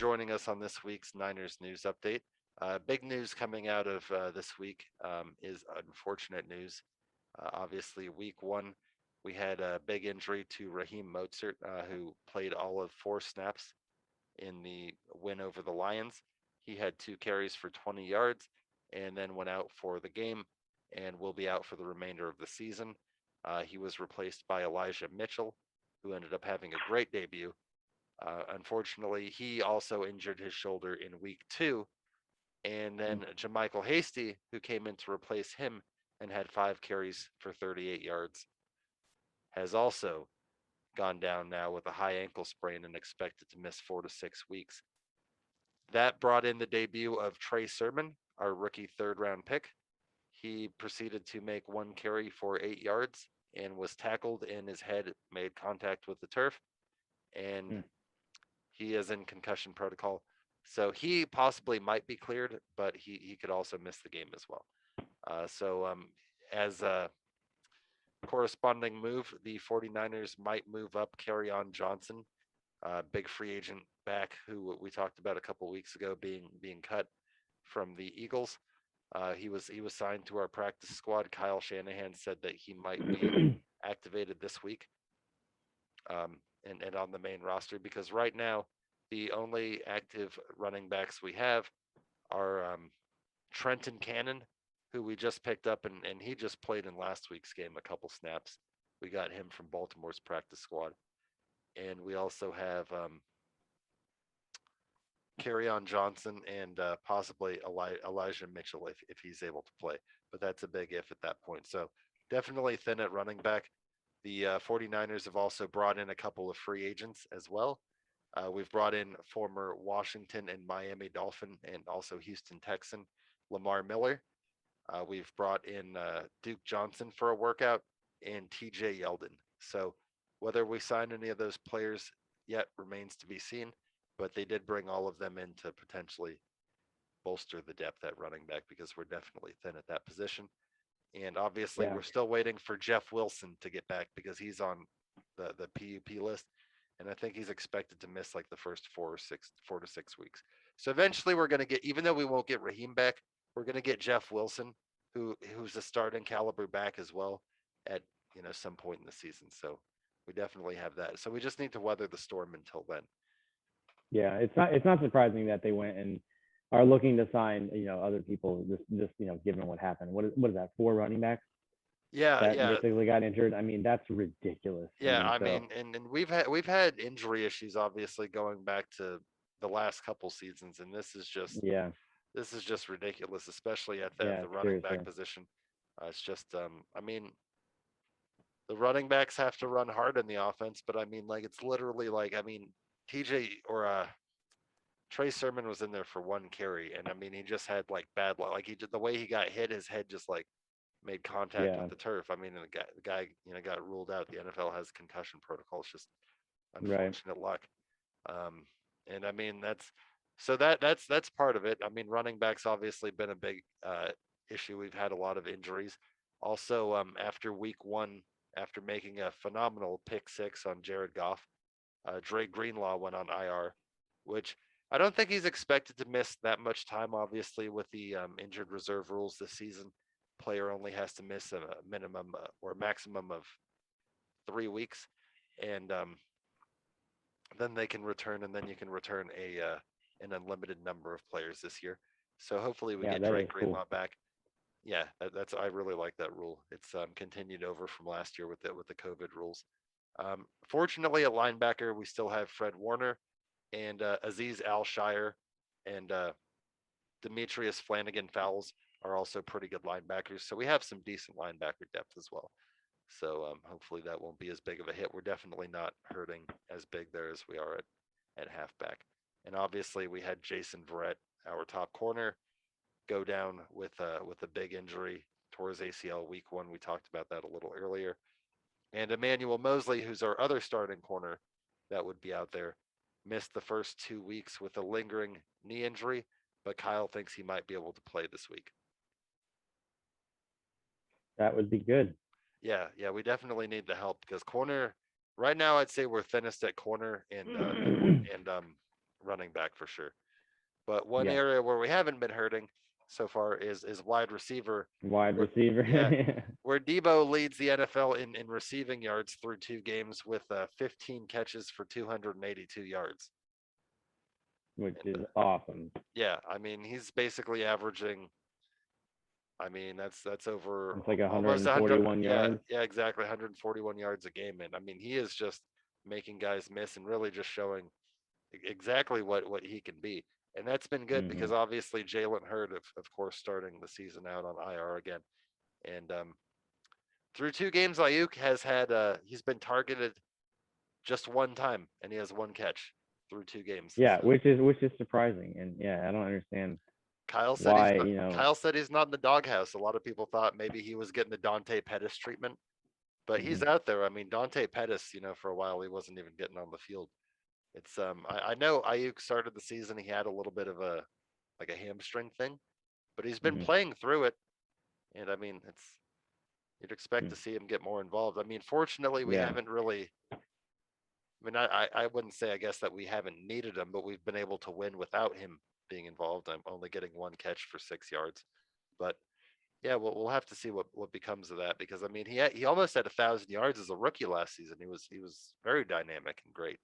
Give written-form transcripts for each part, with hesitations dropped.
joining us on this week's Niners news update. Big news coming out of this week is unfortunate news. Obviously, week one, we had a big injury to Raheem Mostert, who played all of 4 snaps in the win over the Lions. He had 2 carries for 20 yards and then went out for the game and will be out for the remainder of the season. He was replaced by Elijah Mitchell, who ended up having a great debut. Unfortunately, he also injured his shoulder in week two. And then JaMycal Hasty, who came in to replace him and had 5 carries for 38 yards, has also gone down now with a high ankle sprain and expected to miss 4 to 6 weeks. That brought in the debut of Trey Sermon, our rookie 3rd-round pick. He proceeded to make 1 carry for 8 yards and was tackled, and his head made contact with the turf. And he is in concussion protocol. So he possibly might be cleared, but he could also miss the game as well. As a corresponding move, the 49ers might move up Kerryon Johnson, big free agent back who we talked about a couple weeks ago being cut from the Eagles. He was signed to our practice squad. Kyle Shanahan said that he might be activated this week, and on the main roster, because right now the only active running backs we have are Trenton Cannon, who we just picked up, and he just played in last week's game a couple snaps. We got him from Baltimore's practice squad. And we also have Kerryon Johnson and possibly Elijah Mitchell if he's able to play. But that's a big if at that point. So definitely thin at running back. The 49ers have also brought in a couple of free agents as well. We've brought in former Washington and Miami Dolphin and also Houston Texan Lamar Miller. We've brought in Duke Johnson for a workout and TJ Yeldon. So whether we sign any of those players yet remains to be seen, but they did bring all of them in to potentially bolster the depth at running back because we're definitely thin at that position. And obviously, we're still waiting for Jeff Wilson to get back because he's on the PUP list, and I think he's expected to miss like the first 4 to 6 weeks. So eventually, we're going to get, even though we won't get Raheem back, we're going to get Jeff Wilson, who's a starting caliber back as well at some point in the season. So we definitely have that. So we just need to weather the storm until then. Yeah, it's not surprising that they went and are looking to sign other people just given what happened. What is that, 4 running backs? Yeah, that basically got injured. I mean, that's ridiculous. Yeah, I mean, and we've had injury issues obviously going back to the last couple seasons, and this is just ridiculous, especially at the running back position. It's just I mean, the running backs have to run hard in the offense, but I mean, like, it's literally like, I mean, TJ or Trey Sermon was in there for 1 carry, and I mean, he just had like bad luck. Like, the way he got hit, his head just like made contact with the turf. I mean, the guy got ruled out. The NFL has concussion protocols. Just unfortunate luck. And I mean, that's part of it. I mean, running backs obviously been a big issue. We've had a lot of injuries. Also, after week one, after making a phenomenal pick six on Jared Goff, Dre Greenlaw went on IR, which I don't think he's expected to miss that much time. Obviously, with the injured reserve rules this season, player only has to miss a minimum or maximum of 3 weeks, and then they can return, and then you can return an unlimited number of players this year. So hopefully we get Drake Greenlaw back. Yeah, that's I really like that rule. It's continued over from last year with the COVID rules. Fortunately, at linebacker, we still have Fred Warner and Aziz Al-Shire and Demetrius Flanagan Fowles are also pretty good linebackers. So we have some decent linebacker depth as well. So hopefully that won't be as big of a hit. We're definitely not hurting as big there as we are at halfback. And obviously we had Jason Verrett, our top corner, go down with a big injury towards ACL week one. We talked about that a little earlier. And Emmanuel Mosley, who's our other starting corner that would be out there, missed the first 2 weeks with a lingering knee injury, but Kyle thinks he might be able to play this week. That would be good. Yeah, we definitely need the help because corner right now I'd say we're thinnest at corner and running back for sure. But one area where we haven't been hurting so far is wide receiver. Wide receiver. Yeah, where Deebo leads the NFL in receiving yards through 2 games with 15 catches for 282 yards. Which is awesome. Yeah, I mean, he's basically averaging, I mean, that's over it's like 141 yards. Yeah, exactly, 141 yards a game. And I mean, he is just making guys miss and really just showing exactly what he can be. And that's been good because obviously Jalen Hurd, of course, starting the season out on IR again. And through 2 games, Ayuk has had he's been targeted just 1 time, and he has 1 catch through 2 games. Yeah, so. which is surprising, and I don't understand. Kyle said why, Kyle said he's not in the doghouse. A lot of people thought maybe he was getting the Dante Pettis treatment, but he's out there. I mean, Dante Pettis, for a while he wasn't even getting on the field. It's I know Ayuk started the season, he had a little bit of a hamstring thing, but he's been playing through it, and I mean, you'd expect to see him get more involved. I mean, fortunately, we haven't really. I mean, I wouldn't say, I guess, that we haven't needed him, but we've been able to win without him being involved. I'm only getting 1 catch for 6 yards, but yeah, we'll have to see what becomes of that, because I mean, he almost had 1,000 yards as a rookie last season. He was very dynamic and great.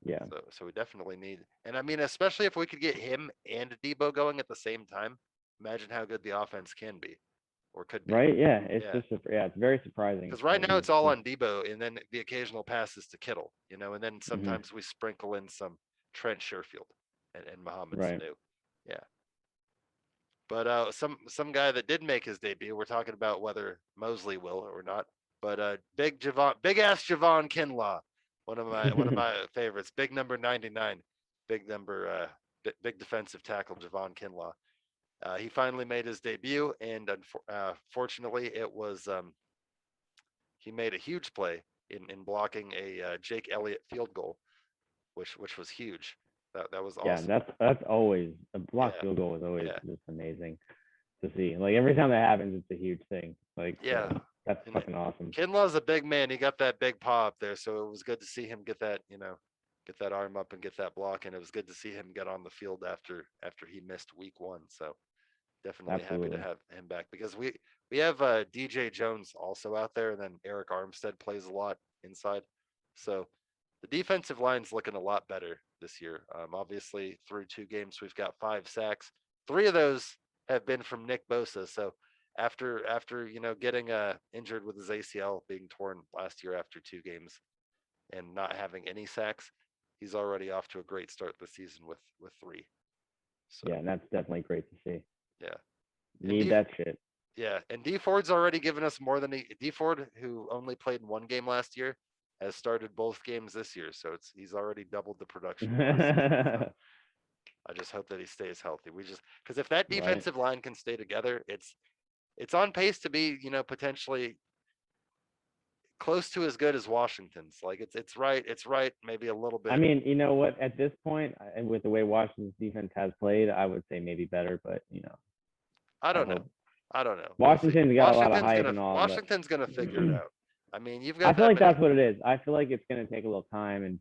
Yeah. So we definitely need, and I mean, especially if we could get him and Deebo going at the same time, imagine how good the offense can be. Or could be. Right, yeah, it's it's very surprising. Because right now it's all on Deebo, and then the occasional passes to Kittle, and then sometimes we sprinkle in some Trent Sherfield and Mohamed Sanu. Yeah. But some guy that did make his debut, we're talking about whether Mosley will or not, but big ass Javon Kinlaw, one of my favorites, big number 99, big defensive tackle Javon Kinlaw. He finally made his debut, and fortunately, it was he made a huge play in blocking a Jake Elliott field goal, which was huge. That was awesome. Yeah, that's always a blocked field goal is always just amazing to see. Like every time that happens, it's a huge thing. Like that's fucking awesome. Kinlaw's a big man. He got that big paw up there, so it was good to see him get that get that arm up and get that block, and it was good to see him get on the field after he missed week 1. So definitely happy to have him back, because we have DJ Jones also out there, and then Eric Armstead plays a lot inside. So the defensive line's looking a lot better this year. Obviously, through 2 games, we've got 5 sacks. 3 of those have been from Nick Bosa. So after getting injured with his ACL being torn last year after 2 games and not having any sacks, he's already off to a great start this season with 3. So, yeah, and that's definitely great to see. Yeah. Need that shit. Yeah, and Dee Ford's already given us more than Dee Ford, who only played in 1 game last year, has started both games this year, so he's already doubled the production. I just hope that he stays healthy. Because if that defensive line can stay together, it's on pace to be, potentially close to as good as Washington's. Like it's right, maybe a little bit. I mean, you know what? At this point, and with the way Washington's defense has played, I would say maybe better, but I don't know. Washington's got a lot of hype and all. Washington's gonna figure it out. I mean, you've got. I feel like that's what it is. I feel like it's gonna take a little time, and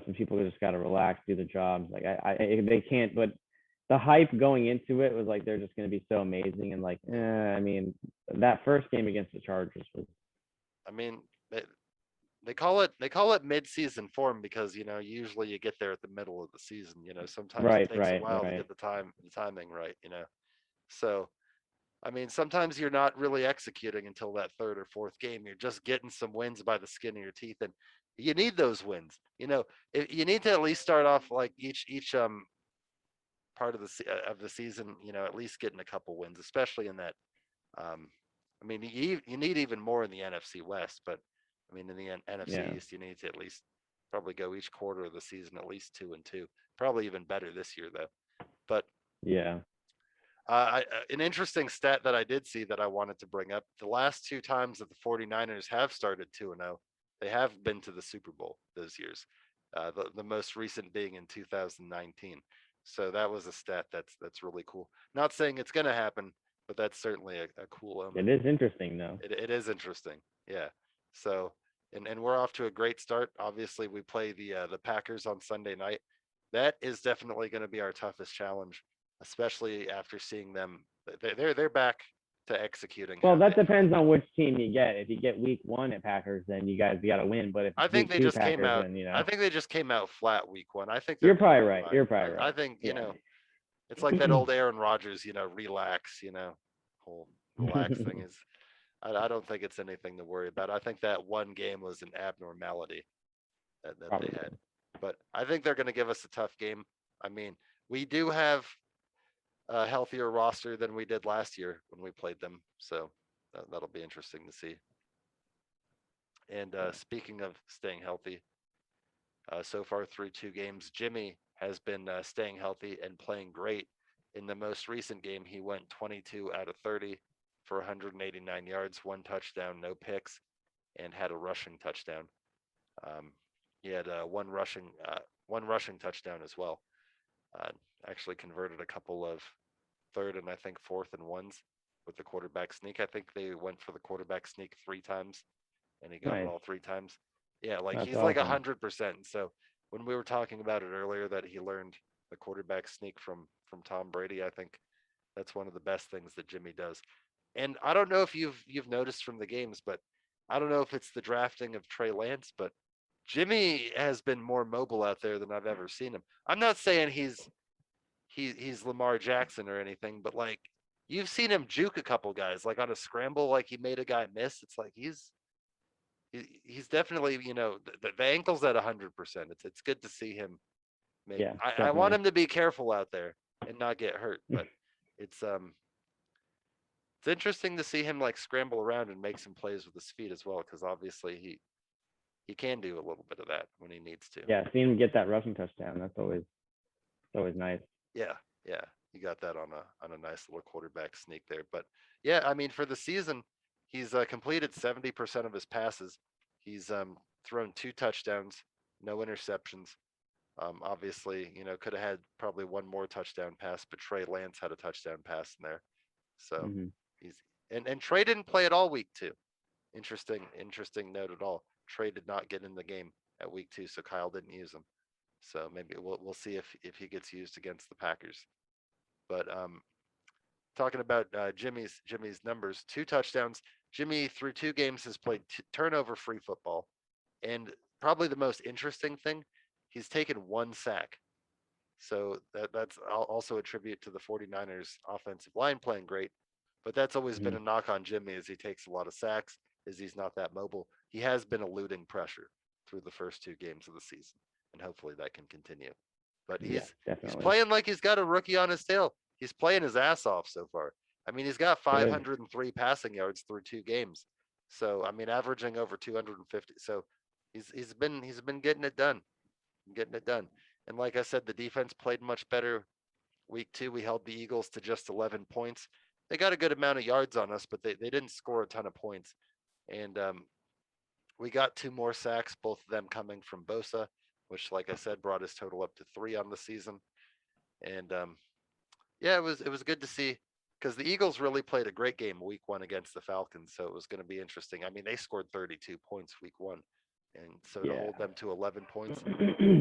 some people just gotta relax, do the jobs. Like they can't. But the hype going into it was like they're just gonna be so amazing, and like, I mean, that first game against the Chargers was. I mean, they call it mid-season form because usually you get there at the middle of the season. Sometimes it takes a while to get the timing right. So. I mean, sometimes you're not really executing until that 3rd or 4th game. You're just getting some wins by the skin of your teeth, and you need those wins. You need to at least start off like each part of the season. At least getting a couple wins, especially in that. I mean, you need even more in the NFC West, but I mean, in the NFC East, you need to at least probably go each quarter of the season at least 2-2. Probably even better this year though. But yeah. An interesting stat that I did see that I wanted to bring up: the last 2 times that the 49ers have started 2-0, they have been to the Super Bowl those years. The most recent being in 2019. So that was a stat that's really cool. Not saying it's going to happen, but that's certainly a cool. It is interesting, though. It is interesting, yeah. So and we're off to a great start. Obviously, we play the Packers on Sunday night. that is definitely going to be our toughest challenge, especially after seeing them. They're back to executing. Well, that depends on which team you get. If you get week 1 at Packers, then you guys got to win. But if I think they just Packers, came out. then, I think they just came out flat week 1. I think you're probably right. You're probably right. I think it's like that old Aaron Rodgers, relax, whole relax thing is. I don't think it's anything to worry about. I think that one game was an abnormality that they had. But I think they're going to give us a tough game. I mean, we do have a healthier roster than we did last year when we played them. So that'll be interesting to see. And speaking of staying healthy, so far through 2 games, Jimmy has been staying healthy and playing great. In the most recent game, he went 22 out of 30 for 189 yards, 1 touchdown, no picks, and had a rushing touchdown. He had one rushing touchdown as well. Actually converted a couple of 3rd and I think 4th and 1s with the quarterback sneak. I think they went for the quarterback sneak 3 times, and he got it all 3 times. Yeah, like he's like 100%. So when we were talking about it earlier that he learned the quarterback sneak from Tom Brady, I think that's one of the best things that Jimmy does. And I don't know if you've noticed from the games, but I don't know if it's the drafting of Trey Lance, but Jimmy has been more mobile out there than I've ever seen him. I'm not saying he's Lamar Jackson or anything, but like you've seen him juke a couple guys, like on a scramble, like he made a guy miss. It's like he's definitely, the ankle's at 100%. It's good to see him. Yeah, I want him to be careful out there and not get hurt, but it's interesting to see him like scramble around and make some plays with his feet as well, because obviously he can do a little bit of that when he needs to. Yeah, seeing him get that rushing touchdown, that's always nice. Yeah, he got that on a nice little quarterback sneak there. But yeah, I mean, for the season, he's completed 70% of his passes. He's thrown 2 touchdowns, no interceptions. Obviously, could have had probably 1 more touchdown pass, but Trey Lance had a touchdown pass in there. So he's and Trey didn't play at all week 2. Interesting note at all. Trey did not get in the game at week 2, so Kyle didn't use him. So maybe we'll see if he gets used against the Packers. But talking about Jimmy's numbers, 2 touchdowns. Jimmy through 2 games has played turnover-free football, and probably the most interesting thing, he's taken 1 sack. So that's also a tribute to the 49ers offensive line playing great. But that's always been a knock on Jimmy, is he takes a lot of sacks, is he's not that mobile. He has been eluding pressure through the first 2 games of the season, and hopefully that can continue. But he's playing like he's got a rookie on his tail. He's playing his ass off so far. I mean, he's got 503 passing yards through 2 games. So I mean, averaging over 250. So he's been getting it done. And like I said, the defense played much better. Week 2, we held the Eagles to just 11 points. They got a good amount of yards on us, but they didn't score a ton of points. And we got 2 more sacks, both of them coming from Bosa, which, like I said, brought his total up to 3 on the season. And yeah, it was good to see, because the Eagles really played a great game week 1 against the Falcons. So it was going to be interesting. I mean, they scored 32 points week 1. And so to hold them to 11 points,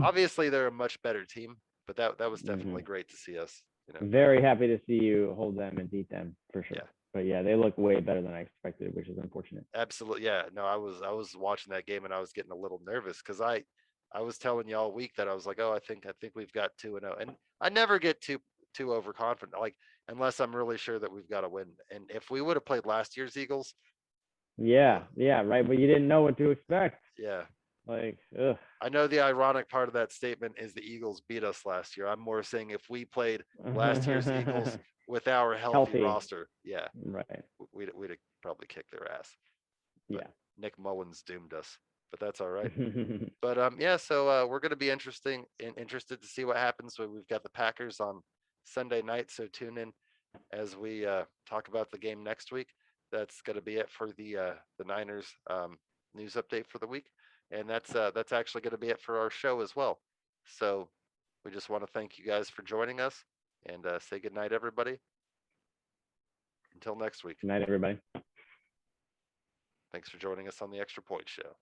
obviously they're a much better team, but that was definitely great to see us. Very happy to see you hold them and beat them for sure. Yeah. But yeah, they look way better than I expected, which is unfortunate. Absolutely. Yeah. No, I was watching that game and I was getting a little nervous, because I was telling you all week that I was like, oh, I think we've got 2-0, and I never get too overconfident, like unless I'm really sure that we've got to win. And if we would have played last year's Eagles. Yeah, right. But you didn't know what to expect. Yeah. Like, ugh. I know the ironic part of that statement is the Eagles beat us last year. I'm more saying if we played last year's Eagles with our healthy roster, yeah, right, we'd have probably kicked their ass. But yeah, Nick Mullins doomed us, but that's all right. But yeah, so we're going to be interested to see what happens. So we've got the Packers on Sunday night, so tune in as we talk about the game next week. That's going to be it for the Niners news update for the week. And that's actually going to be it for our show as well. So we just want to thank you guys for joining us, and say good night, everybody. Until next week. Good night, everybody. Thanks for joining us on the Extra Point Show.